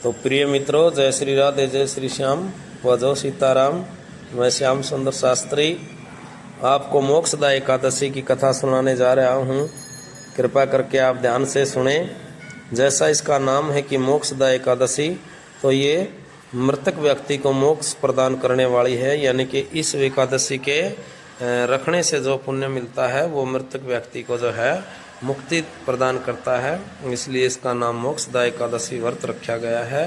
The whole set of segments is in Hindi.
तो प्रिय मित्रों, जय श्री राधे, जय श्री श्याम व जय सीताराम। मैं श्याम सुंदर शास्त्री आपको मोक्षदा एकादशी की कथा सुनाने जा रहा हूँ। कृपा करके आप ध्यान से सुने। जैसा इसका नाम है कि मोक्षदा एकादशी, तो ये मृतक व्यक्ति को मोक्ष प्रदान करने वाली है। यानी कि इस एकादशी के रखने से जो पुण्य मिलता है वो मृतक व्यक्ति को जो है मुक्ति प्रदान करता है, इसलिए इसका नाम मोक्षदा एकादशी व्रत रखा गया है।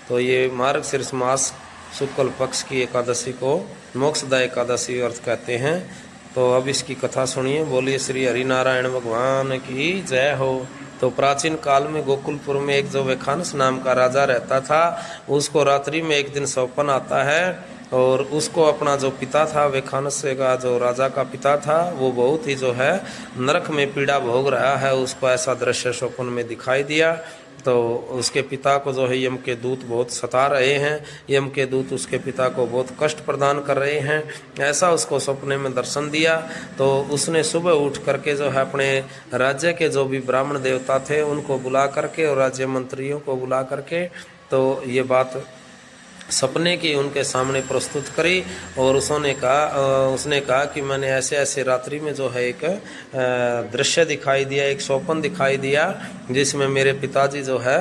तो ये मार्गशीर्ष मास शुक्ल पक्ष की एकादशी को मोक्षदा एकादशी व्रत कहते हैं। तो अब इसकी कथा सुनिए। बोलिए श्री हरिनारायण भगवान की जय हो। तो प्राचीन काल में गोकुलपुर में एक जो वेखानस नाम का राजा रहता था, उसको रात्रि में एक दिन स्वप्न आता है और उसको अपना जो पिता था, वेखानस का जो राजा का पिता था, वो बहुत ही जो है नरक में पीड़ा भोग रहा है। उसको ऐसा दृश्य स्वप्न में दिखाई दिया। तो उसके पिता को जो है यम के दूत बहुत सता रहे हैं, यम के दूत उसके पिता को बहुत कष्ट प्रदान कर रहे हैं, ऐसा उसको सपने में दर्शन दिया। तो उसने सुबह उठ करके जो है अपने राज्य के जो भी ब्राह्मण देवता थे उनको बुला करके और राज्य मंत्रियों को बुला करके तो ये बात सपने की उनके सामने प्रस्तुत करी। और उसने कहा कि मैंने ऐसे ऐसे रात्रि में जो है एक दृश्य दिखाई दिया, एक स्वप्न दिखाई दिया जिसमें मेरे पिताजी जो है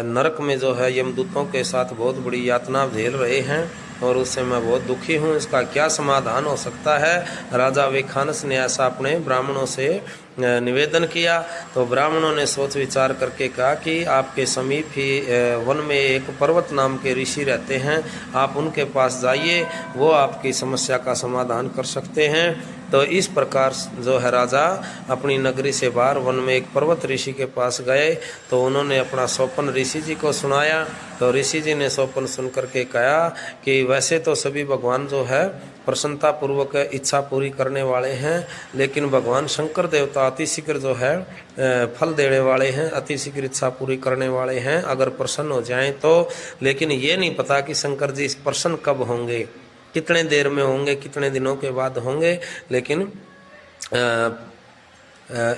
नरक में जो है यमदूतों के साथ बहुत बड़ी यातना झेल रहे हैं और उससे मैं बहुत दुखी हूँ। इसका क्या समाधान हो सकता है? राजा वेखानस ने ऐसा अपने ब्राह्मणों से निवेदन किया। तो ब्राह्मणों ने सोच विचार करके कहा कि आपके समीप ही वन में एक पर्वत नाम के ऋषि रहते हैं, आप उनके पास जाइए, वो आपकी समस्या का समाधान कर सकते हैं। तो इस प्रकार जो है राजा अपनी नगरी से बाहर वन में एक पर्वत ऋषि के पास गए। तो उन्होंने अपना स्वप्न ऋषि जी को सुनाया। तो ऋषि जी ने स्वप्न सुन करके कहा कि वैसे तो सभी भगवान जो है प्रसन्नता पूर्वक इच्छा पूरी करने वाले हैं, लेकिन भगवान शंकर देवता अति शीघ्र जो है फल देने वाले हैं, अति शीघ्र इच्छा पूरी करने वाले हैं अगर प्रसन्न हो जाएं तो। लेकिन ये नहीं पता कि शंकर जी प्रसन्न कब होंगे, कितने देर में होंगे, कितने दिनों के बाद होंगे, लेकिन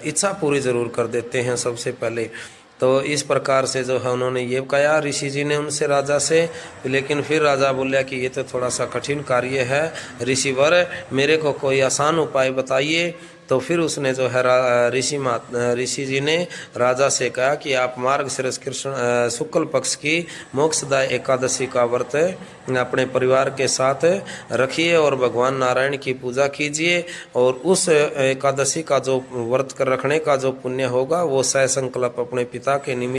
इच्छा पूरी जरूर कर देते हैं सबसे पहले। तो इस प्रकार से जो है उन्होंने ये कहा ऋषि जी ने उनसे राजा से। लेकिन फिर राजा बोला कि ये तो थोड़ा सा कठिन कार्य है ऋषिवर, मेरे को कोई आसान उपाय बताइए। तो फिर उसने जो है ऋषि जी ने राजा से कहा कि आप मार्गशीर्ष कृष्ण शुक्ल पक्ष की मोक्षदा एकादशी का व्रत अपने परिवार के साथ रखिए और भगवान नारायण की पूजा कीजिए, और उस एकादशी का जो व्रत कर रखने का जो पुण्य होगा वो सह संकल्प अपने पिता के निमित्त